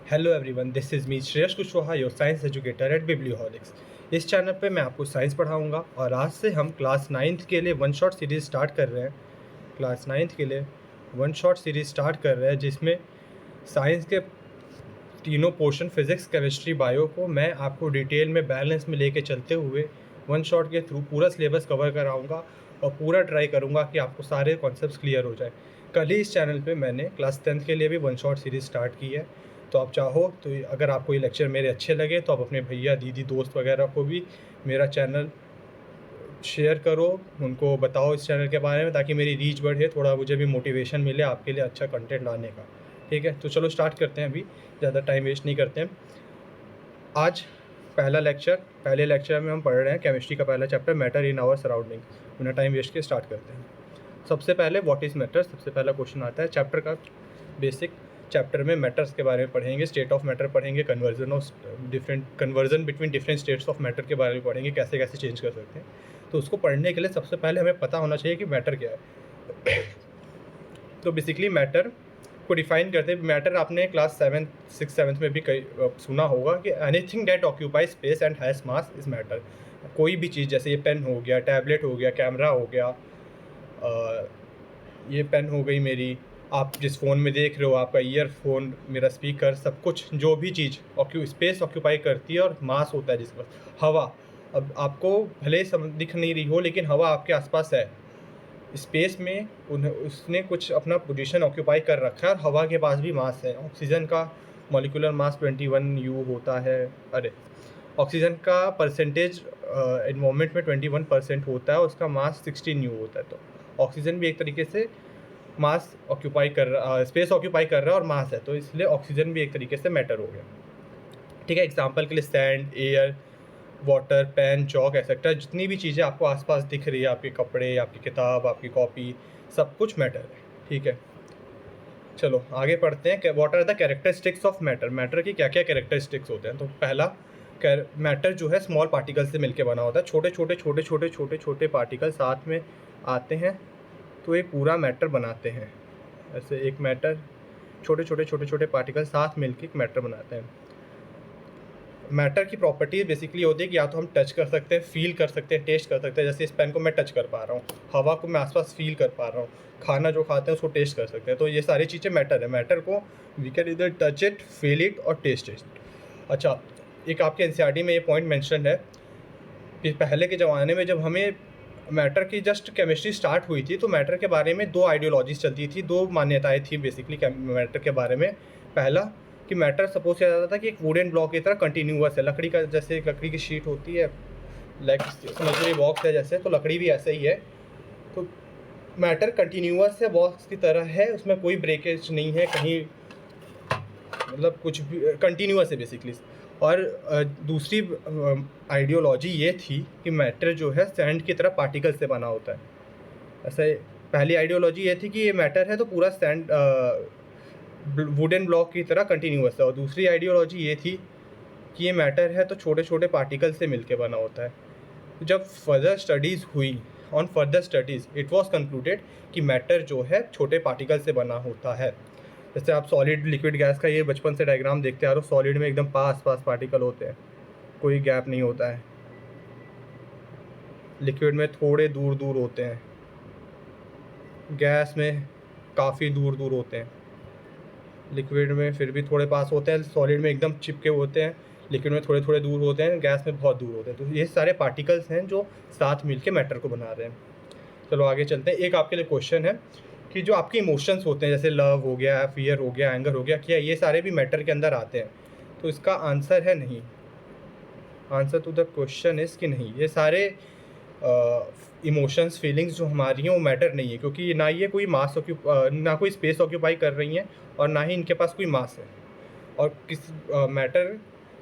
Hello everyone, this is me Shreyas Kushwaha, your science educator at Biblioholics. इस channel पे मैं आपको साइंस पढ़ाऊंगा और आज से हम क्लास 9th के लिए वन शॉट सीरीज़ स्टार्ट कर रहे हैं। क्लास 9th के लिए वन शॉट सीरीज़ स्टार्ट कर रहे हैं जिसमें साइंस के तीनों पोर्शन फिज़िक्स, केमिस्ट्री, बायो को मैं आपको डिटेल में बैलेंस में लेके चलते हुए वन शॉट के थ्रू पूरा सिलेबस कवर कराऊंगा और पूरा ट्राई करूंगा कि आपको सारे कॉन्सेप्ट्स क्लियर हो जाए। कल ही इस चैनल पे मैंने क्लास 10th के लिए भी वन शॉट सीरीज़ स्टार्ट की है, तो आप चाहो तो अगर आपको ये लेक्चर मेरे अच्छे लगे तो आप अपने भैया, दीदी, दोस्त वगैरह को भी मेरा चैनल शेयर करो, उनको बताओ इस चैनल के बारे में, ताकि मेरी रीच बढ़े, थोड़ा मुझे भी मोटिवेशन मिले आपके लिए अच्छा कंटेंट लाने का। ठीक है, तो चलो स्टार्ट करते हैं। अभी ज़्यादा टाइम वेस्ट नहीं करते हैं। आज पहले लेक्चर में हम पढ़ रहे हैं केमिस्ट्री का पहला chapter, matter in our surrounding. बिना टाइम वेस्ट के स्टार्ट करते हैं। सबसे पहले व्हाट इज़ मैटर, सबसे पहला क्वेश्चन आता है चैप्टर का बेसिक। चैप्टर में मैटर्स के बारे में पढ़ेंगे, स्टेट ऑफ मैटर पढ़ेंगे, conversion between different states of matter के बारे में पढ़ेंगे, कैसे कैसे चेंज कर सकते हैं। तो उसको पढ़ने के लिए सबसे पहले हमें पता होना चाहिए कि मैटर क्या है। तो बेसिकली मैटर को डिफाइन करते हैं। मैटर आपने क्लास 7th में भी सुना होगा कि anything that occupy space and has mass is matter. कोई भी चीज़, जैसे ये पेन हो गया, टैबलेट हो गया, कैमरा हो गया, ये पेन हो गई मेरी, आप जिस फ़ोन में देख रहे हो, आपका ईयरफोन, मेरा स्पीकर, सब कुछ जो भी चीज़ स्पेस ऑक्यूपाई करती है और मास होता है जिसका हवा। अब आपको भले दिख नहीं रही हो लेकिन हवा आपके आसपास है। स्पेस में उसने कुछ अपना पोजीशन ऑक्यूपाई कर रखा है और हवा के पास भी मास है। ऑक्सीजन का मॉलिक्यूलर मास 21 U होता है। अरे, ऑक्सीजन का परसेंटेज एनवायरनमेंट में 21% होता है, उसका मास 16 U होता है। तो ऑक्सीजन भी एक तरीके से मास ऑक्यूपाई कर रहा, स्पेस ऑक्यूपाई कर रहा है और मास है, तो इसलिए ऑक्सीजन भी एक तरीके से मैटर हो गया। ठीक है, एग्जाम्पल के लिए सैंड, एयर, वाटर, पेन, चौक एक्सेट्रा, जितनी भी चीज़ें आपको आसपास दिख रही है, आपके कपड़े, आपकी किताब, आपकी कॉपी, सब कुछ मैटर है। ठीक है, चलो आगे पढ़ते हैं। What are the characteristics of matter. Matter की क्या क्या कैरेक्टरिस्टिक्स होते हैं। तो पहला, मैटर जो है स्मॉल पार्टिकल से मिलकर बना होता है। छोटे छोटे साथ में आते हैं तो एक पूरा मैटर बनाते हैं। ऐसे एक मैटर, छोटे छोटे पार्टिकल साथ मिलकर एक मैटर बनाते हैं। मैटर की प्रॉपर्टी बेसिकली होती है कि या तो हम टच कर सकते हैं, फील कर सकते हैं, टेस्ट कर सकते हैं। जैसे इस पेन को मैं टच कर पा रहा हूँ, हवा को मैं आसपास फील कर पा रहा हूँ, खाना जो खाते हैं उसको टेस्ट कर सकते हैं। तो ये सारी चीज़ें मैटर है। मैटर को वी कैन इधर टच इट, फील इट और टेस्ट इट। अच्छा, एक आपके एनसीईआरटी में ये पॉइंट मैंशन है कि पहले के ज़माने में जब हमें मैटर की जस्ट केमिस्ट्री स्टार्ट हुई थी तो मैटर के बारे में दो आइडियोलॉजीज चलती थी, दो मान्यताएं थी बेसिकली मैटर के बारे में। पहला कि मैटर सपोज किया जाता था कि एक वुडन ब्लॉक की तरह कंटिन्यूअस है, लकड़ी का, जैसे एक लकड़ी की शीट होती है, लाइक समझ बॉक्स है जैसे, तो लकड़ी भी ऐसे ही है। तो मैटर कंटिन्यूअस है, बॉक्स की तरह है, उसमें कोई ब्रेकेज नहीं है कहीं, मतलब कुछ भी कंटिन्यूअस है बेसिकली। और दूसरी आइडियोलॉजी ये थी कि मैटर जो है सैंड की तरह पार्टिकल से बना होता है। ऐसे पहली आइडियोलॉजी ये थी कि ये मैटर है तो पूरा सैंड वुडन ब्लॉक की तरह कंटिन्यूअस है, और दूसरी आइडियोलॉजी ये थी कि ये मैटर है तो छोटे छोटे पार्टिकल से मिलके बना होता है। जब फर्दर स्टडीज़ हुई, on further studies it was concluded कि मैटर जो है छोटे पार्टिकल से बना होता है। जैसे आप सॉलिड, लिक्विड, गैस का ये बचपन से डायग्राम देखते आ रहे हो, सॉलिड में एकदम पास पार्टिकल होते हैं, कोई गैप नहीं होता है। लिक्विड में थोड़े दूर दूर होते हैं, गैस में काफ़ी दूर दूर होते हैं, लिक्विड में फिर भी थोड़े पास होते हैं, सॉलिड में एकदम चिपके होते हैं, लिक्विड में थोड़े थोड़े दूर होते हैं, गैस में बहुत दूर होते हैं। तो ये सारे पार्टिकल्स हैं जो साथ मिलके मैटर को बना रहे हैं। चलो आगे चलते हैं। एक आपके लिए क्वेश्चन है कि जो आपके इमोशंस होते हैं, जैसे लव हो गया, फियर हो गया, एंगर हो गया, क्या ये सारे भी मैटर के अंदर आते हैं? तो इसका आंसर है नहीं। Answer to the question is कि नहीं, ये सारे इमोशंस, फीलिंग्स जो हमारी हैं वो मैटर नहीं है, क्योंकि ना ये कोई ना कोई स्पेस ऑक्यूपाई कर रही हैं और ना ही इनके पास कोई मास है। और किस मैटर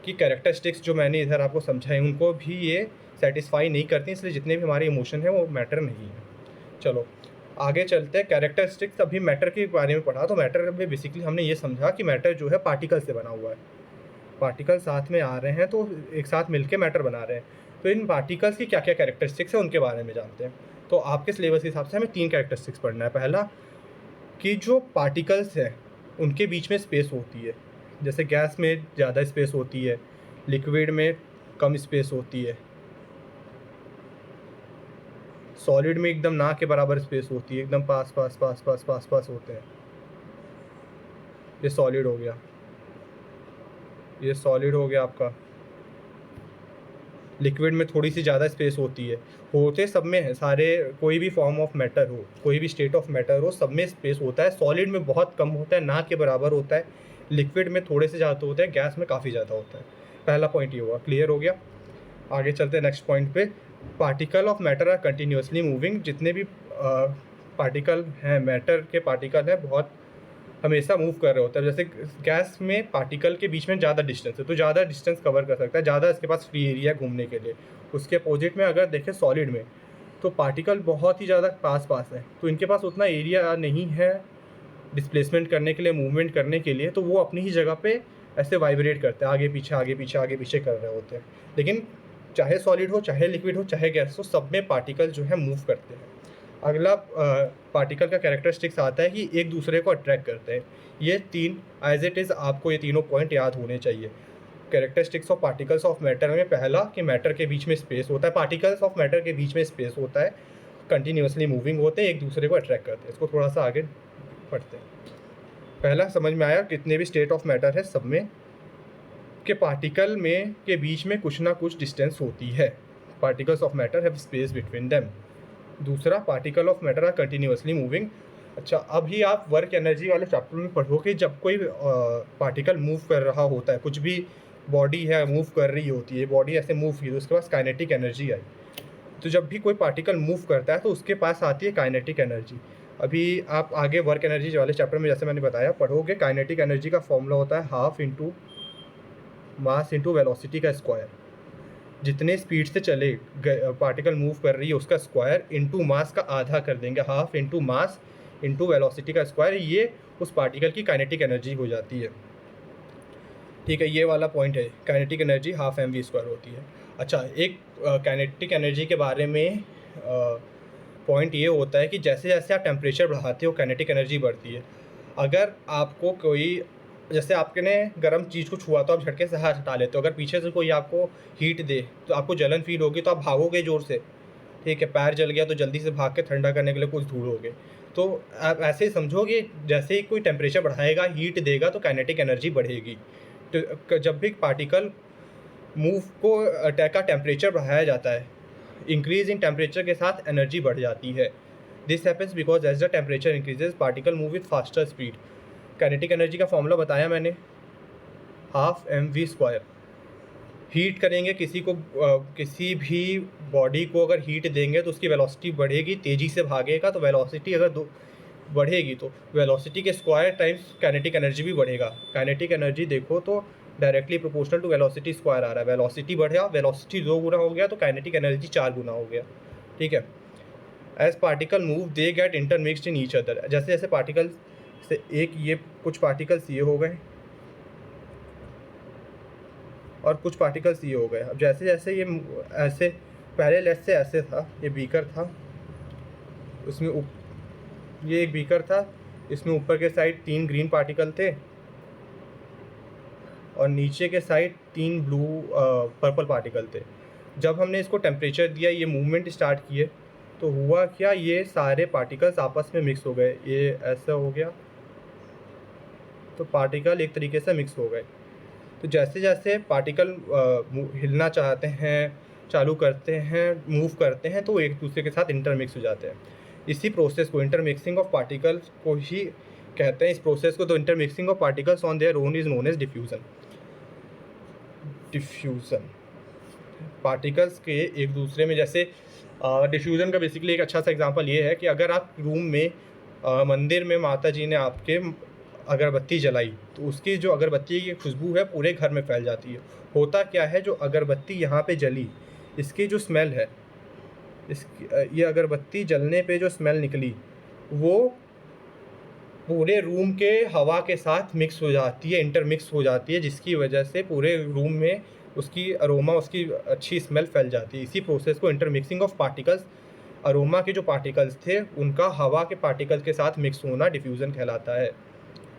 की कैरेक्टरिस्टिक्स जो मैंने इधर आपको समझाई उनको भी ये सेटिस्फाई नहीं करती, इसलिए जितने भी हमारे इमोशन हैं वो मैटर नहीं है। चलो आगे चलते हैं। कैरेक्टरिस्टिक्स अभी मैटर के बारे में पढ़ा, तो मैटर में बेसिकली हमने ये समझा कि मैटर जो है पार्टिकल से बना हुआ है, पार्टिकल साथ में आ रहे हैं तो एक साथ मिलके मैटर बना रहे हैं। तो इन पार्टिकल्स की क्या क्या कैरेक्टरिस्टिक्स हैं उनके बारे में जानते हैं। तो आपके सिलेबस के हिसाब से हमें 3 कैरेक्टरिस्टिक्स पढ़ना है। पहला कि जो पार्टिकल्स हैं उनके बीच में स्पेस होती है, जैसे गैस में ज़्यादा स्पेस होती है, लिक्विड में कम स्पेस होती है, सॉलिड में एकदम ना के बराबर स्पेस होती है, एकदम पास पास पास पास पास पास होते हैं। ये सॉलिड हो गया, ये सॉलिड हो गया आपका। लिक्विड में थोड़ी सी ज़्यादा स्पेस होती है, होते सब में है सारे, कोई भी फॉर्म ऑफ मैटर हो, कोई भी स्टेट ऑफ मैटर हो, सब में स्पेस होता है। सॉलिड में बहुत कम होता है, ना के बराबर होता है। लिक्विड में थोड़े से ज़्यादा होता है, गैस में काफ़ी ज़्यादा होता है। पहला पॉइंट ये हुआ, क्लियर हो गया। आगे चलते हैं नेक्स्ट पॉइंट पे। Particle of matter are continuously moving. जितने भी पार्टिकल हैं, मैटर के पार्टिकल हैं, बहुत हमेशा मूव कर रहे होते हैं। जैसे गैस में पार्टिकल के बीच में ज़्यादा डिस्टेंस है, तो ज़्यादा डिस्टेंस कवर कर सकता है, ज़्यादा इसके पास फ्री एरिया घूमने के लिए। उसके अपोजिट में अगर देखें सॉलिड में, तो पार्टिकल बहुत ही ज़्यादा पास पास है, तो इनके पास उतना एरिया नहीं है डिस्प्लेसमेंट करने के लिए, मूवमेंट करने के लिए, तो वो अपनी ही जगह पे ऐसे वाइब्रेट करते हैं, आगे पीछे आगे पीछे आगे पीछे कर रहे होते हैं। लेकिन चाहे सॉलिड हो, चाहे लिक्विड हो, चाहे गैस हो, सब में पार्टिकल जो है मूव करते हैं। अगला पार्टिकल का कैरेक्टरिस्टिक्स आता है कि एक दूसरे को अट्रैक्ट करते हैं। ये तीन एज इट इज़ आपको ये तीनों पॉइंट याद होने चाहिए। Characteristics of particles of matter में पहला कि मैटर के बीच में स्पेस होता है, पार्टिकल्स ऑफ मैटर के बीच में स्पेस होता है, कंटिन्यूसली मूविंग होते हैं, एक दूसरे को अट्रैक्ट करते हैं। इसको थोड़ा सा आगे पढ़ते हैं। पहला समझ में आया, कितने भी स्टेट ऑफ मैटर है सब में के पार्टिकल में के बीच में कुछ ना कुछ डिस्टेंस होती है। Particles of matter have space between them. दूसरा, particle of matter are continuously moving. अच्छा, अभी आप वर्क एनर्जी वाले चैप्टर में पढ़ोगे, जब कोई पार्टिकल मूव कर रहा होता है, कुछ भी बॉडी है मूव कर रही होती है, बॉडी ऐसे मूव की तो उसके पास काइनेटिक एनर्जी आई। तो जब भी कोई पार्टिकल मूव करता है तो उसके पास आती है काइनेटिक एनर्जी। अभी आप आगे वर्क एनर्जी वाले चैप्टर में, जैसे मैंने बताया, पढ़ोगे। काइनेटिक एनर्जी का फॉर्मूला होता है half into mass into velocity का स्क्वायर। जितने स्पीड से चले पार्टिकल मूव कर रही है उसका स्क्वायर इंटू मास का आधा कर देंगे, half into mass into velocity का स्क्वायर, ये उस पार्टिकल की काइनेटिक एनर्जी हो जाती है। ठीक है, ये वाला पॉइंट है, काइनेटिक एनर्जी हाफ mv² होती है। अच्छा, एक काइनेटिक एनर्जी के बारे में पॉइंट ये होता है कि जैसे जैसे आप टेम्परेचर बढ़ाते हो काइनेटिक एनर्जी बढ़ती है। अगर आपको कोई, जैसे आपने गर्म चीज़ को छुआ तो आप झटके से हाथ हटा लेते हो, अगर पीछे से कोई आपको हीट दे तो आपको जलन फील होगी, तो आप भागोगे ज़ोर से। ठीक है, पैर जल गया तो जल्दी से भाग के ठंडा करने के लिए कुछ ढूंढोगे। तो आप ऐसे ही समझो कि जैसे ही कोई टेम्परेचर बढ़ाएगा, हीट देगा, तो काइनेटिक एनर्जी बढ़ेगी। तो जब भी पार्टिकल मूव को का टेम्परेचर बढ़ाया जाता है, इंक्रीज इन टेम्परेचर के साथ एनर्जी बढ़ जाती है। This happens because as the temperature increases particle move with faster speed. Kinetic energy का फॉर्मूला बताया मैंने, हाफ mv²। हीट करेंगे किसी को, किसी भी बॉडी को अगर हीट देंगे तो उसकी वेलोसिटी बढ़ेगी, तेज़ी से भागेगा, तो वेलोसिटी अगर बढ़ेगी तो वेलोसिटी के स्क्वायर टाइम्स काइनेटिक एनर्जी भी बढ़ेगा। काइनेटिक एनर्जी देखो तो directly proportional to velocity square आ रहा है। वेलोसिटी बढ़ा, वेलोसिटी 2 गुना हो गया, तो काइनेटिक एनर्जी 4 गुना हो गया। ठीक है, as particle move they get intermixed in each other. जैसे जैसे पार्टिकल से एक, ये कुछ पार्टिकल्स ये हो गए और कुछ पार्टिकल्स ये हो गए। अब जैसे जैसे ये ऐसे, पहले लेट्स से ऐसे था, ये बीकर था, उसमें ये एक बीकर था, इसमें ऊपर के साइड 3 ग्रीन पार्टिकल थे और नीचे के साइड 3 ब्लू पर्पल पार्टिकल थे। जब हमने इसको टेम्परेचर दिया, ये मूवमेंट स्टार्ट किए, तो हुआ क्या, ये सारे पार्टिकल्स आपस में मिक्स हो गए। ये ऐसा हो गया, तो पार्टिकल एक तरीके से मिक्स हो गए। तो जैसे जैसे पार्टिकल हिलना चाहते हैं, चालू करते हैं, मूव करते हैं, तो एक दूसरे के साथ इंटरमिक्स हो जाते हैं। इसी प्रोसेस को, इंटरमिक्सिंग ऑफ पार्टिकल्स को ही कहते हैं। इस प्रोसेस को, तो intermixing of particles on their own is known as diffusion. Diffusion particles के एक दूसरे में, जैसे डिफ्यूज़न का बेसिकली एक अच्छा सा एग्जांपल ये है कि अगर आप रूम में, मंदिर में माता जी ने आपके अगरबत्ती जलाई, तो उसकी जो अगरबत्ती की खुशबू है पूरे घर में फैल जाती है। होता क्या है, जो अगरबत्ती यहाँ पे जली, इसकी जो स्मेल है, ये अगरबत्ती जलने पे जो स्मेल निकली, वो पूरे रूम के हवा के साथ मिक्स हो जाती है, इंटरमिक्स हो जाती है, जिसकी वजह से पूरे रूम में उसकी अरोमा, उसकी अच्छी स्मेल फैल जाती है। इसी प्रोसेस को इंटरमिक्सिंग ऑफ पार्टिकल्स, अरोमा के जो पार्टिकल्स थे उनका हवा के पार्टिकल्स के साथ मिक्स होना डिफ्यूज़न कहलाता है।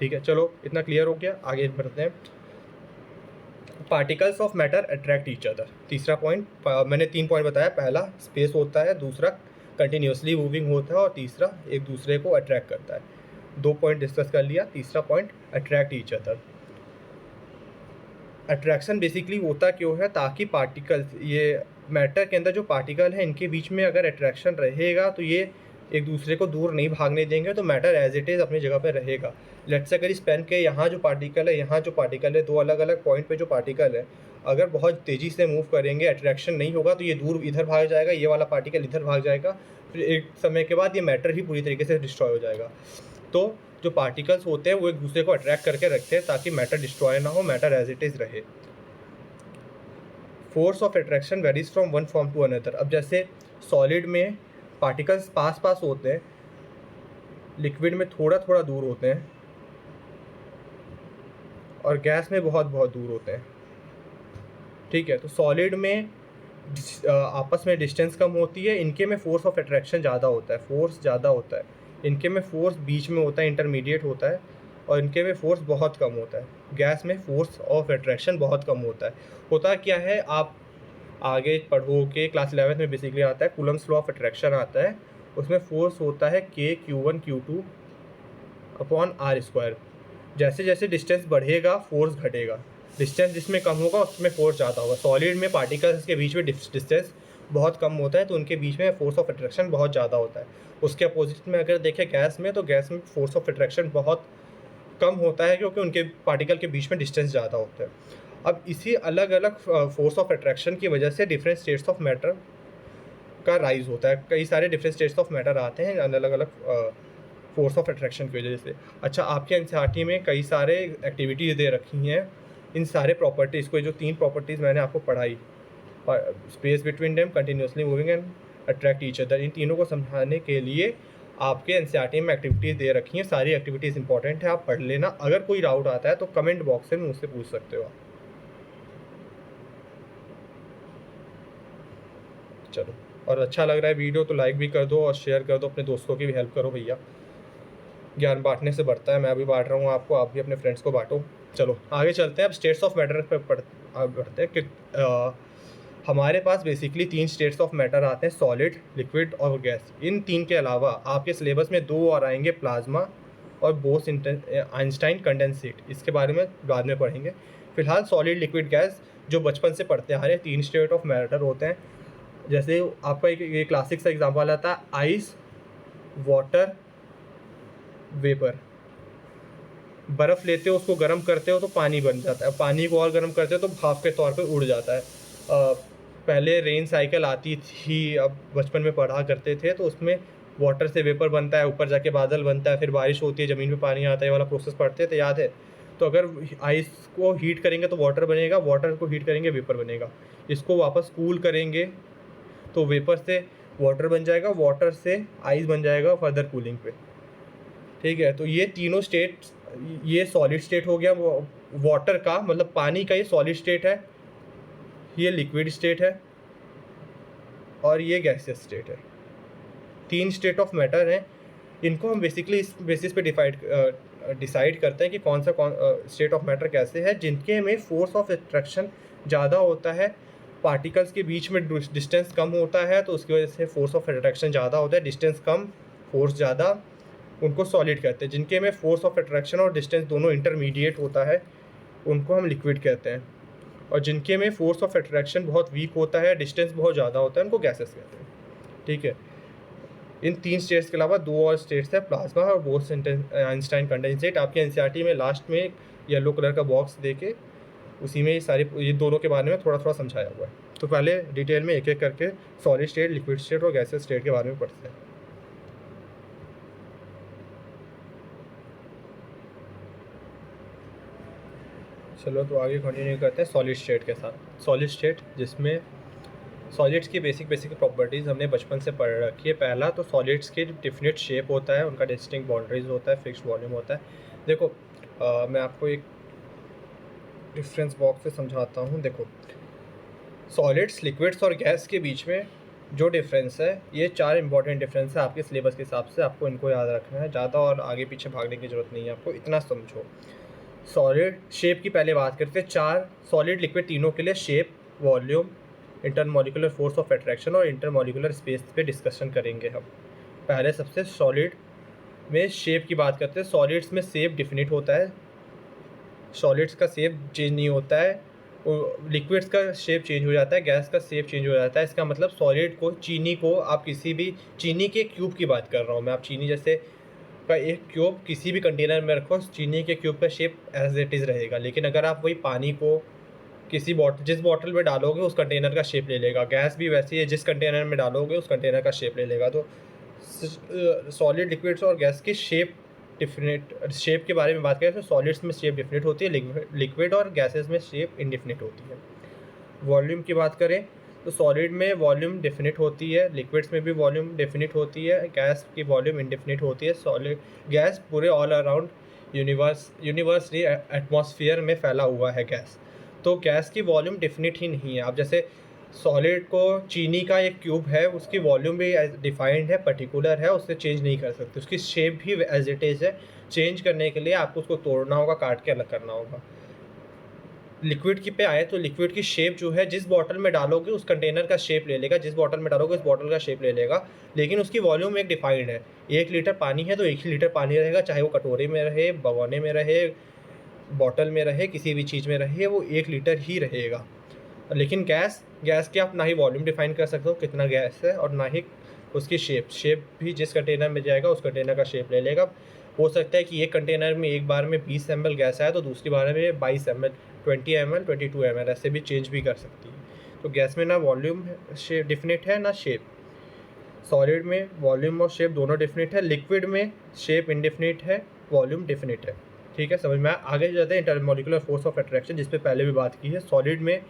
ठीक है, चलो इतना क्लियर हो गया, आगे बढ़ते हैं। Particles of matter attract each other. तीसरा पॉइंट, मैंने 3 पॉइंट बताया, पहला स्पेस होता है, दूसरा कंटिन्यूसली मूविंग होता है और तीसरा एक दूसरे को अट्रैक्ट करता है। 2 पॉइंट डिस्कस कर लिया। तीसरा point attract each other. Attraction basically होता क्यों है, ताकि पार्टिकल्स, ये मैटर के अंदर जो पार्टिकल है इनके बीच में अगर अट्रैक्शन रहेगा तो ये एक दूसरे को दूर नहीं भागने देंगे, तो मैटर एज इट इज़ अपनी जगह पे रहेगा। लेट्स से अगर इस पेन के यहाँ जो पार्टिकल है, यहाँ जो पार्टिकल है, दो अलग अलग पॉइंट पे जो पार्टिकल है, अगर बहुत तेज़ी से मूव करेंगे, अट्रैक्शन नहीं होगा तो ये दूर इधर भाग जाएगा, ये वाला पार्टिकल इधर भाग जाएगा, फिर एक समय के बाद ये मैटर ही पूरी तरीके से डिस्ट्रॉय हो जाएगा। तो जो पार्टिकल्स होते हैं वो एक दूसरे को अट्रैक्ट करके रखते हैं ताकि मैटर डिस्ट्रॉय ना हो, मैटर एज इट इज़ रहे। Force of attraction varies from one form to another. अब जैसे सॉलिड में पार्टिकल्स पास पास होते हैं, लिक्विड में थोड़ा थोड़ा दूर होते हैं और गैस में बहुत बहुत दूर होते हैं। ठीक है, तो सॉलिड में आपस में डिस्टेंस कम होती है, इनके में फोर्स ऑफ अट्रैक्शन ज़्यादा होता है, फोर्स ज़्यादा होता है। इनके में फोर्स बीच में होता है, इंटरमीडिएट होता है, और इनके में फोर्स बहुत कम होता है। गैस में फोर्स ऑफ अट्रैक्शन बहुत कम होता है। होता क्या है, आप आगे पढ़ो के क्लास 11 में बेसिकली आता है कूलम्स लॉ ऑफ अट्रैक्शन आता है, उसमें फोर्स होता है K Q1 Q2 upon R square. जैसे जैसे डिस्टेंस बढ़ेगा फोर्स घटेगा, डिस्टेंस जिसमें कम होगा उसमें फोर्स ज़्यादा होगा। सॉलिड में पार्टिकल्स के बीच में डिस्टेंस बहुत कम होता है तो उनके बीच में फोर्स ऑफ अट्रैक्शन बहुत ज़्यादा होता है। उसके अपोजिट में अगर देखें गैस में, तो गैस में फोर्स ऑफ अट्रैक्शन बहुत कम होता है क्योंकि उनके पार्टिकल के बीच में डिस्टेंस ज़्यादा होता है। अब इसी अलग अलग फोर्स ऑफ अट्रैक्शन की वजह से डिफरेंट स्टेट्स ऑफ मैटर का राइज होता है। कई सारे डिफरेंट स्टेट्स ऑफ मैटर आते हैं अलग अलग फोर्स ऑफ अट्रैक्शन की वजह से। अच्छा, आपके एनसीईआरटी में कई सारे एक्टिविटीज़ दे रखी हैं, इन सारे प्रॉपर्टीज़ को, जो 3 प्रॉपर्टीज़ मैंने आपको पढ़ाई, space between them, continuously moving and attract each other, इन तीनों को समझाने के लिए आपके एनसीईआरटी में एक्टिविटीज़ दे रखी हैं। सारी एक्टिविटीज़ इंपॉर्टेंट है, आप पढ़ लेना। अगर कोई डाउट आता है तो कमेंट बॉक्स में मुझसे पूछ सकते हो आप। चलो, और अच्छा लग रहा है वीडियो तो लाइक भी कर दो और शेयर कर दो, अपने दोस्तों की भी हेल्प करो भैया। ज्ञान बांटने से बढ़ता है, मैं भी बांट रहा हूँ आपको, आप भी अपने फ्रेंड्स को बांटो। चलो आगे चलते हैं, अब स्टेट्स ऑफ मैटर पर बढ़ते हैं कि हमारे पास बेसिकली 3 स्टेट्स ऑफ मैटर आते हैं, सॉलिड, लिक्विड और गैस। इन 3 के अलावा आपके सिलेबस में 2 और आएंगे, प्लाज्मा और बोस आइंस्टाइन कंडेंसेट। इसके बारे में बाद में पढ़ेंगे। फिलहाल सॉलिड, लिक्विड, गैस जो बचपन से पढ़ते आ रहे हैं, 3 स्टेट ऑफ मैटर होते हैं। जैसे आपका एक ये क्लासिक सा एग्जाम्पल आता है, आइस, वाटर, वेपर। बर्फ़ लेते हो, उसको गर्म करते हो तो पानी बन जाता है, पानी को और गर्म करते हो तो भाप के तौर पे उड़ जाता है। पहले रेन साइकिल आती थी, अब बचपन में पढ़ा करते थे, तो उसमें वाटर से वेपर बनता है, ऊपर जाके बादल बनता है, फिर बारिश होती है, ज़मीन पे पानी आता है, वाला प्रोसेस पढ़ते थे, याद है? तो अगर आइस को हीट करेंगे तो वाटर बनेगा, वाटर को हीट करेंगे वेपर बनेगा। इसको वापस कूल करेंगे तो वेपर से वाटर बन जाएगा, वाटर से आइस बन जाएगा फर्दर कूलिंग पे। ठीक है, तो ये तीनों स्टेट, ये सॉलिड स्टेट हो गया वाटर का, मतलब पानी का, ये सॉलिड स्टेट है, ये लिक्विड स्टेट है और ये गैसियस स्टेट है। 3 स्टेट ऑफ मैटर हैं, इनको हम बेसिकली इस बेसिस पे डिसाइड करते हैं कि कौन सा स्टेट ऑफ मैटर कैसे है, जिनके में फोर्स ऑफ अट्रैक्शन ज़्यादा होता है, पार्टिकल्स के बीच में डिस्टेंस कम होता है, तो उसकी वजह से फोर्स ऑफ अट्रैक्शन ज़्यादा होता है। डिस्टेंस कम, फोर्स ज़्यादा, उनको सॉलिड कहते हैं। जिनके में फोर्स ऑफ अट्रैक्शन और डिस्टेंस दोनों इंटरमीडिएट होता है, उनको हम लिक्विड कहते हैं। और जिनके में फोर्स ऑफ अट्रैक्शन बहुत वीक होता है, डिस्टेंस बहुत ज़्यादा होता है, उनको गैसेस कहते हैं। ठीक है, इन 3 स्टेट्स के अलावा 2 और स्टेट्स है, प्लाज्मा और बोस आइंस्टाइन कंडेंसेट। आपके एनसीईआरटी में लास्ट में येलो कलर का बॉक्स देके उसी में ये दोनों के बारे में थोड़ा थोड़ा समझाया हुआ है। तो पहले डिटेल में एक एक करके सॉलिड स्टेट, लिक्विड स्टेट और गैसेस स्टेट के बारे में पढ़ते हैं। चलो तो आगे कंटिन्यू करते हैं सॉलिड स्टेट के साथ। सॉलिड स्टेट, जिसमें सॉलिड्स की बेसिक प्रॉपर्टीज़ हमने बचपन से पढ़ रखी है। पहला तो सॉलिड्स के डिफिनिट शेप होता है, उनका डिस्टिंक्ट बाउंड्रीज होता है, फिक्स्ड वॉल्यूम होता है। देखो मैं आपको एक डिफरेंस बॉक्स से समझाता हूँ। देखो, सॉलिड्स, लिक्विड्स और गैस के बीच में जो डिफरेंस है, ये 4 इंपॉर्टेंट डिफरेंस है आपके सिलेबस के हिसाब से, आपको इनको याद रखना है। ज़्यादा और आगे पीछे भागने की ज़रूरत नहीं है, आपको इतना समझो। सॉलिड शेप की पहले बात करते हैं। 4 सॉलिड लिक्विड तीनों के लिए shape, volume, intermolecular force of attraction और इंटरमॉलिक्यूलर स्पेस पे डिस्कशन करेंगे हम। पहले सबसे सॉलिड में शेप की बात करते हैं। सॉलिड्स में शेप डिफिनिट होता है, सॉलिड्स का शेप चेंज नहीं होता है, लिक्विड्स का शेप चेंज हो जाता है, गैस का शेप चेंज हो जाता है। इसका मतलब सॉलिड को, चीनी को आप किसी भी, चीनी के क्यूब की बात कर रहा हूँ मैं, आप चीनी जैसे का एक क्यूब किसी भी कंटेनर में रखो, चीनी के क्यूब का शेप एज इट इज़ रहेगा। लेकिन अगर आप वही पानी को किसी बॉटल, जिस बॉटल में डालोगे उस कंटेनर का शेप ले लेगा। गैस भी वैसे ही है, जिस कंटेनर में डालोगे उस कंटेनर का शेप ले लेगा। तो सॉलिड, लिक्विड्स और गैस की शेप डिफिनिट, शेप के बारे में बात करें तो सॉलिड्स में शेप डिफिनिट होती है, लिक्विड और गैसेस में शेप इनडिफिनिट होती है। वॉल्यूम की बात करें तो सॉलिड में वॉल्यूम डेफिनिट होती है, लिक्विड्स में भी वॉल्यूम डेफिनिट होती है, गैस की वॉल्यूम इनडेफिनिट होती है। सॉलिड गैस पूरे ऑल अराउंड यूनिवर्स एटमॉस्फेयर में फैला हुआ है गैस। तो गैस की वॉल्यूम डेफिनिट ही नहीं है। आप जैसे सॉलिड को, चीनी का एक क्यूब है, उसकी वॉल्यूम भी डिफाइंड है, पर्टिकुलर है, उससे चेंज नहीं कर सकते। उसकी शेप भी एज इट इज़ है। चेंज करने के लिए आपको उसको तोड़ना होगा, काट के अलग करना होगा। लिक्विड की पे आए तो लिक्विड की शेप जो है, जिस बॉटल में डालोगे उस कंटेनर का शेप ले लेगा, जिस बॉटल में डालोगे उस बॉटल का शेप ले लेगा। लेकिन उसकी वॉल्यूम एक डिफाइंड है। 1 लीटर पानी है तो 1 ही लीटर पानी रहेगा, चाहे वो कटोरे में रहे, भगोने में रहे, बॉटल में रहे, किसी भी चीज़ में रहे, वो 1 लीटर ही रहेगा। लेकिन गैस की आप ना ही वॉल्यूम डिफाइन कर सकते हो कितना गैस है, और ना ही उसकी शेप भी जिस कंटेनर में जाएगा उस कंटेनर का शेप ले लेगा। हो सकता है कि एक कंटेनर में एक बार में 20 ml गैस आए तो दूसरी बार में 22 ml, 20 ml, 22 ml, ऐसे भी चेंज भी कर सकती है। तो गैस में ना वॉल्यूम शेप डिफिनिट है ना शेप। सॉलिड में वॉल्यूम और शेप दोनों डिफिनिट है, लिक्विड में शेप इनडिफिनिट है, वॉल्यूम डिफिनिट है। ठीक है, समझ में आगे जाते हैं इंटरमॉलिक्यूलर फोर्स ऑफ अट्रैक्शन, जिस पे पहले भी बात की है। सॉलिड में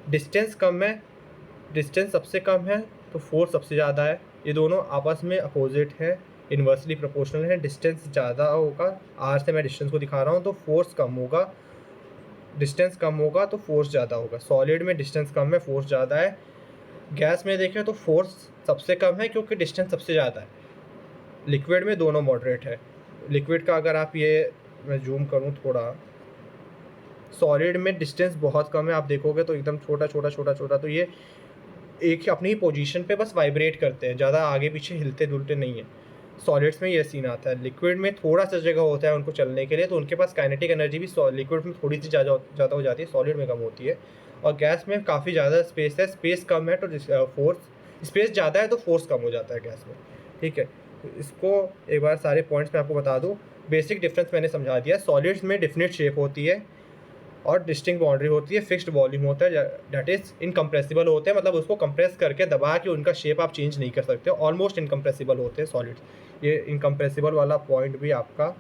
डिस्टेंस कम है, डिस्टेंस सबसे कम है तो फोर्स सबसे ज़्यादा है। ये दोनों आपस में अपोजिट है, इन्वर्सली प्रोपोर्शनल है। डिस्टेंस ज़्यादा होगा, आर से मैं डिस्टेंस को दिखा रहा हूँ, तो फोर्स कम होगा। डिस्टेंस कम होगा तो फोर्स ज़्यादा होगा। सॉलिड में डिस्टेंस कम है, फोर्स ज़्यादा है। गैस में देखें तो फोर्स सबसे कम है क्योंकि डिस्टेंस सबसे ज़्यादा है। लिक्विड में दोनों मॉडरेट है। लिक्विड का अगर आप ये, मैं जूम करूँ थोड़ा, सॉलिड में डिस्टेंस बहुत कम है, आप देखोगे तो एकदम छोटा छोटा छोटा छोटा, तो ये एक अपनी ही पोजीशन पे बस वाइब्रेट करते हैं, ज़्यादा आगे पीछे हिलते डुलते नहीं हैं। सॉलिड्स में ये सीन आता है। लिक्विड में थोड़ा सा जगह होता है उनको चलने के लिए, तो उनके पास काइनेटिक एनर्जी भी लिक्विड में थोड़ी सी ज़्यादा हो जाती है, सॉलिड में कम होती है। और गैस में काफ़ी ज़्यादा स्पेस है, स्पेस कम है तो फोर्स, स्पेस ज़्यादा है तो फोर्स कम हो जाता है गैस में। ठीक है, तो इसको एक बार सारे पॉइंट्स मैं आपको बता दूँ। बेसिक डिफरेंस मैंने समझा दिया। सॉलिड्स में डिफिनिट शेप होती है और डिस्टिंक्ट बाउंड्री होती है, फिक्स्ड वॉल्यूम होता है, दैट इज़ इनकम्प्रेसिबल होते हैं, मतलब उसको कंप्रेस करके दबा के उनका शेप आप चेंज नहीं कर सकते, ऑलमोस्ट इनकम्प्रेसिबल होते हैं सॉलिड्स। ये इनकम्प्रेसिबल वाला पॉइंट भी आपका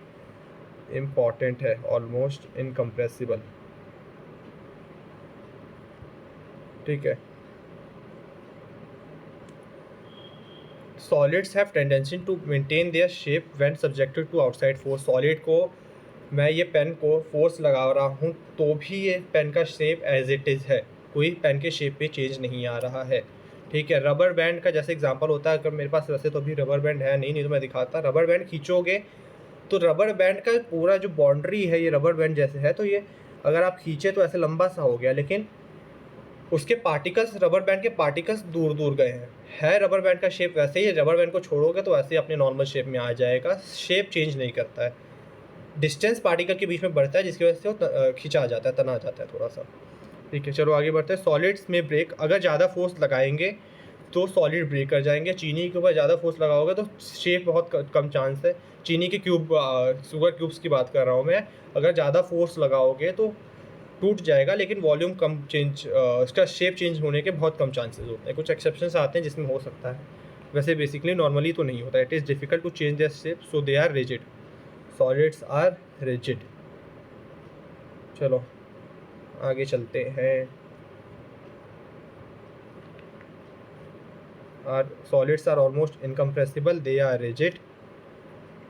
इम्पॉर्टेंट है, ऑलमोस्ट इनकम्प्रेसिबल। ठीक है, solids have tendency to maintain their shape when subjected to outside force. Solid को, मैं ये पेन को फोर्स लगा रहा हूँ तो भी ये पेन का शेप एज इट इज़ है, कोई पेन के शेप पे चेंज नहीं आ रहा है। ठीक है, रबर बैंड का जैसे एग्जांपल होता है, अगर मेरे पास वैसे तो अभी रबर बैंड है नहीं तो मैं दिखाता। रबर बैंड खींचोगे तो रबर बैंड का पूरा जो बाउंड्री है ये रबर बैंड जैसे है, तो ये अगर आप खींचे तो ऐसे लंबा सा हो गया, लेकिन उसके पार्टिकल्स, रबर बैंड के पार्टिकल्स दूर दूर गए हैं। है रबर बैंड का शेप वैसे ही, रबर बैंड को छोड़ोगे तो वैसे ही अपने नॉर्मल शेप में आ जाएगा, शेप चेंज नहीं करता है। डिस्टेंस पार्टिकल के बीच में बढ़ता है जिसकी वजह से वो खिंचा आ जाता है, तना आ जाता है थोड़ा सा। ठीक है, चलो आगे बढ़ते हैं। सॉलिड्स में ब्रेक, अगर ज़्यादा फोर्स लगाएंगे तो सॉलिड ब्रेक कर जाएंगे। चीनी के ऊपर ज़्यादा फोर्स लगाओगे तो शेप बहुत कम चांस है। चीनी के क्यूब, शुगर क्यूब्स की बात कर रहा हूँ मैं, अगर ज़्यादा फोर्स लगाओगे तो टूट जाएगा, लेकिन वॉल्यूम कम चेंज, उसका शेप चेंज होने के बहुत कम चांसेस होते हैं। कुछ एक्सेप्शंस आते हैं जिसमें हो सकता है, वैसे बेसिकली नॉर्मली तो नहीं होता। It is difficult to change their shape so they are rigid. Solids are rigid. चलो आगे चलते हैं। Solids are almost incompressible, they are rigid,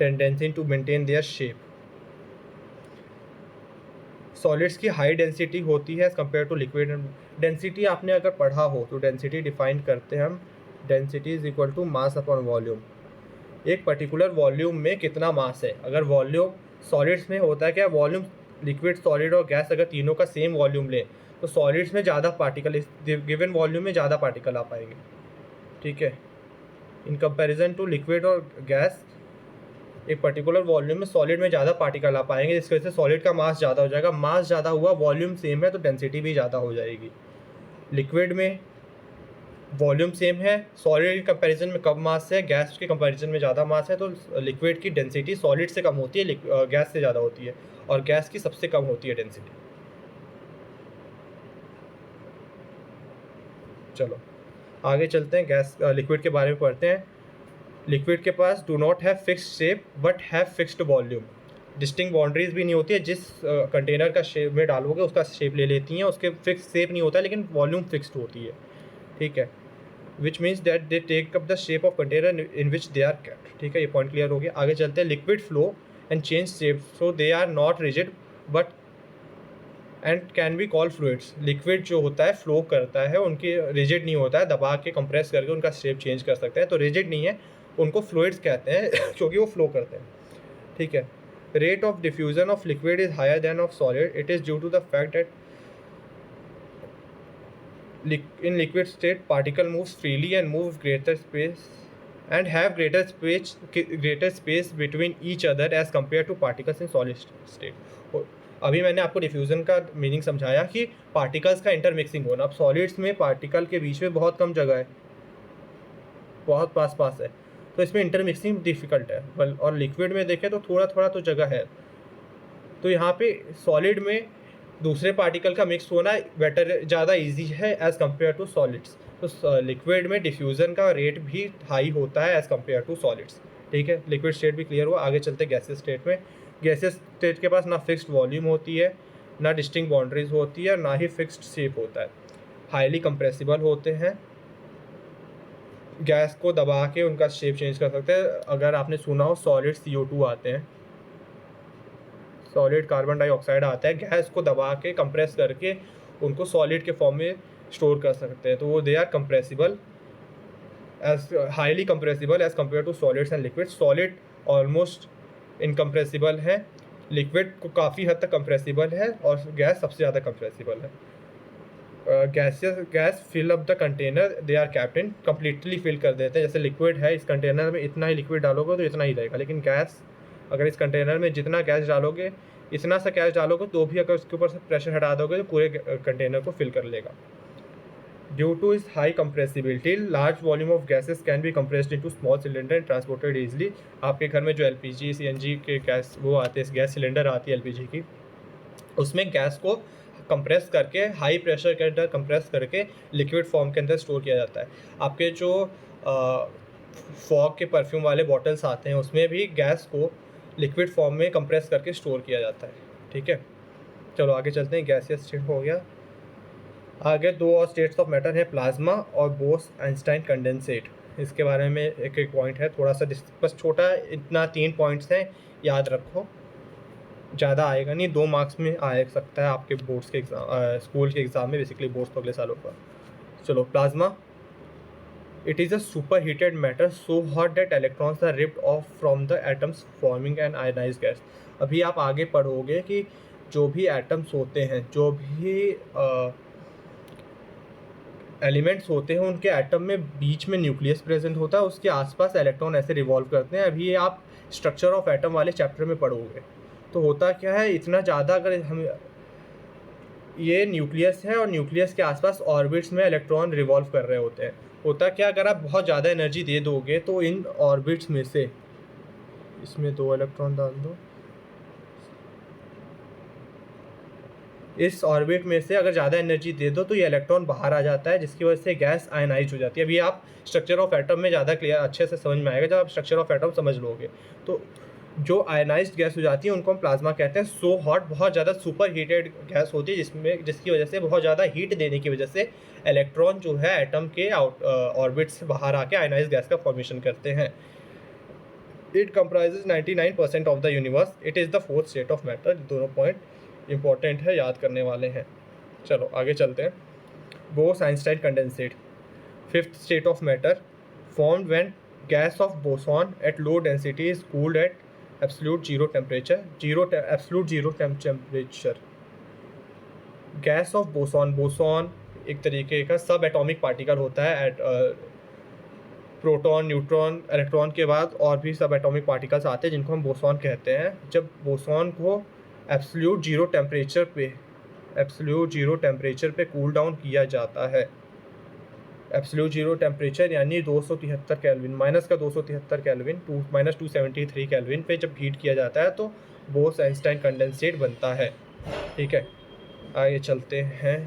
tendency to maintain their shape. Solids की हाई डेंसिटी होती है as compare to liquid. Density आपने अगर पढ़ा हो तो डेंसिटी डिफाइन करते हैं हम, density is equal to mass upon volume. एक पर्टिकुलर वॉल्यूम में कितना मास है। अगर वॉल्यूम, सॉलिड्स में होता है क्या, वॉल्यूम लिक्विड, सॉलिड और गैस अगर तीनों का सेम वॉल्यूम लें तो सॉलिड्स में ज़्यादा पार्टिकल, इस गिवन वॉल्यूम में ज़्यादा पार्टिकल आ पाएंगे, ठीक है। इन कंपैरिजन टू लिक्विड और गैस, एक पर्टिकुलर वॉल्यूम में सॉलिड में ज़्यादा पार्टिकल आ पाएंगे, जिसकी वजह से सॉलिड का मास ज़्यादा हो जाएगा। मास ज़्यादा हुआ, वॉल्यूम सेम है, तो डेंसिटी भी ज़्यादा हो जाएगी। लिक्विड में वॉल्यूम सेम है, सॉलिड के कंपैरिजन में कम मास है, गैस के कंपैरिजन में ज़्यादा मास है, तो लिक्विड की डेंसिटी सॉलिड से कम होती है, गैस से ज़्यादा होती है, और गैस की सबसे कम होती है डेंसिटी। चलो आगे चलते हैं, गैस लिक्विड के बारे में पढ़ते हैं। लिक्विड के पास do not have fixed shape but have fixed volume. Distinct boundaries भी नहीं होती है, जिस कंटेनर का शेप में डालोगे उसका शेप ले लेती हैं, उसके फिक्स शेप नहीं होता है, लेकिन वॉल्यूम फिक्स्ड होती है, ठीक है। Which means that they take up the shape of container in which they are kept, ठीक है। ये पॉइंट क्लियर हो गया। आगे चलते हैं। Liquid flow and change shape, so they are not rigid but and can be call fluids. Liquid जो होता है फ्लो करता है, उनकी रिजिड नहीं होता है, दबा के कंप्रेस करके उनका शेप चेंज कर सकते हैं, तो रिजिड नहीं है, उनको फ्लूइड्स कहते हैं क्योंकि वो फ्लो करते हैं, ठीक है। Rate of diffusion of liquid is higher than of solid, it is due to the fact that in liquid state particle moves freely and move greater space and have greater space between each other as compared to particles in solid state। अभी मैंने आपको diffusion का meaning समझाया कि particles का intermixing होना। अब solids में पार्टिकल के बीच में बहुत कम जगह है, बहुत पास पास है, तो इसमें इंटरमिक्सिंग डिफ़िकल्ट है। और लिक्विड में देखें तो थोड़ा थोड़ा तो जगह है, तो यहाँ पे सॉलिड में दूसरे पार्टिकल का मिक्स होना बेटर, ज़्यादा इजी है एज़ कम्पेयर टू सॉलिड्स। तो लिक्विड में डिफ्यूज़न का रेट भी हाई होता है एज़ कम्पेयर टू सॉलिड्स, ठीक है। लिक्विड स्टेट भी क्लियर हुआ। आगे चलते गैसेस स्टेट में। गैसेस स्टेट के पास ना फिक्स्ड वॉल्यूम होती है, ना डिस्टिंक्ट बाउंड्रीज होती है, ना ही फिक्स्ड शेप होता है। हाईली कंप्रेसिबल होते हैं, गैस को दबा के उनका शेप चेंज कर सकते हैं। अगर आपने सुना हो सॉलिड CO2 आते हैं, सॉलिड कार्बन डाइऑक्साइड आता है, गैस को दबा के कंप्रेस करके उनको सॉलिड के फॉर्म में स्टोर कर सकते हैं, तो वो they are compressible, as highly compressible as compare to solids and liquid. Solid almost incompressible है, लिक्विड को काफ़ी हद तक कंप्रेसिबल है, और गैस सबसे ज़्यादा कंप्रेसिबल है। Gas fill up the container they are kept in, completely फिल कर देते हैं। जैसे लिक्विड है, इस कंटेनर में इतना ही लिक्विड डालोगे तो इतना ही रहेगा, लेकिन गैस अगर इस कंटेनर में जितना गैस डालोगे, इतना सा गैस डालोगे, तो भी अगर उसके ऊपर से प्रेशर हटा दोगे तो पूरे कंटेनर को फिल कर लेगा। ड्यू टू इस high compressibility, large volume of gases can be compressed into small cylinder and transported easily. आपके घर में जो LPG CNG के गैस वो आते हैं, गैस सिलेंडर आती है LPG की, उसमें गैस को कंप्रेस करके हाई प्रेशर के अंदर कंप्रेस करके लिक्विड फॉर्म के अंदर स्टोर किया जाता है। आपके जो फॉग के परफ्यूम वाले बॉटल्स आते हैं, उसमें भी गैस को लिक्विड फॉर्म में कंप्रेस करके स्टोर किया जाता है, ठीक है। चलो आगे चलते हैं। गैसियस स्टेट हो गया। आगे दो और स्टेट्स ऑफ मैटर हैं, प्लाज्मा और बोस आइंस्टाइन कंडेंसेट। इसके बारे में एक एक पॉइंट है, थोड़ा सा बस छोटा, इतना 3 पॉइंट्स हैं, याद रखो, ज़्यादा आएगा नहीं, 2 मार्क्स में आ सकता है आपके बोर्ड्स के एग्ज़ाम, स्कूल के एग्ज़ाम में, बेसिकली बोर्ड्स तो अगले साल होगा। चलो plasma, it is a super heated matter so hot that electrons are ripped off from the atoms forming an ionized gas. अभी आप आगे पढ़ोगे कि जो भी एटम्स होते हैं, जो भी एलिमेंट्स होते हैं, उनके एटम में बीच में न्यूक्लियस प्रेजेंट होता है, उसके आसपास इलेक्ट्रॉन ऐसे रिवॉल्व करते हैं। अभी आप स्ट्रक्चर ऑफ एटम वाले चैप्टर में पढ़ोगे, तो होता क्या है, इतना ज़्यादा अगर हम, ये न्यूक्लियस है और न्यूक्लियस के आसपास ऑर्बिट्स में इलेक्ट्रॉन रिवॉल्व कर रहे होते हैं। होता क्या, अगर आप बहुत ज़्यादा एनर्जी दे दोगे तो इन ऑर्बिट्स में से, इसमें 2 इलेक्ट्रॉन डाल दो, इस ऑर्बिट में से अगर ज़्यादा एनर्जी दे दो तो ये इलेक्ट्रॉन बाहर आ जाता है, जिसकी वजह से गैस आयनाइज हो जाती है। अभी आप स्ट्रक्चर ऑफ एटम में ज़्यादा क्लियर अच्छे से समझ में आएगा जब आप स्ट्रक्चर ऑफ एटम समझ लोगे। तो जो आयनाइज्ड गैस हो जाती है उनको हम प्लाज्मा कहते हैं। सो हॉट, बहुत ज़्यादा सुपर हीटेड गैस होती है, जिसकी वजह से, बहुत ज़्यादा हीट देने की वजह से इलेक्ट्रॉन जो है एटम के ऑर्बिट से बाहर आके आयनाइज्ड गैस का फॉर्मेशन करते हैं। It comprises 99% of the universe, it is the fourth state of matter. दोनों पॉइंट इंपॉर्टेंट है, याद करने वाले हैं। चलो आगे चलते हैं। Bose Einstein condensate, fifth state of matter, formed when gas of boson at low density is cooled at absolute zero temperature, absolute zero temperature. Gas of boson, boson एक तरीके का सब एटॉमिक पार्टिकल होता है। प्रोटॉन, न्यूट्रॉन, इलेक्ट्रॉन के बाद और भी सब एटॉमिक पार्टिकल्स आते हैं जिनको हम बोसॉन कहते हैं। जब बोसॉन को एब्सोल्यूट जीरो टेम्परेचर पे कूल डाउन किया जाता है, एब्सोल्यूट जीरो टेम्परेचर यानी 273 केल्विन, माइनस का 273 केल्विन, माइनस 273 केल्विन पे जब हीट किया जाता है तो बोस-आइंस्टाइन कंडेंसेट बनता है। ठीक है, आगे चलते हैं।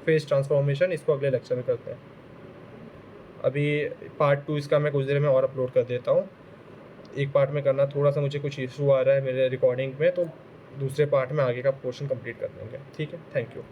फेज ट्रांसफॉर्मेशन, इसको अगले लेक्चर में करते हैं। अभी पार्ट 2 इसका मैं कुछ देर में और अपलोड कर देता हूँ। एक पार्ट में करना थोड़ा सा मुझे कुछ इशू आ रहा है मेरे रिकॉर्डिंग में, तो दूसरे पार्ट में आगे का पोर्शन कंप्लीट कर देंगे। ठीक है, थैंक यू।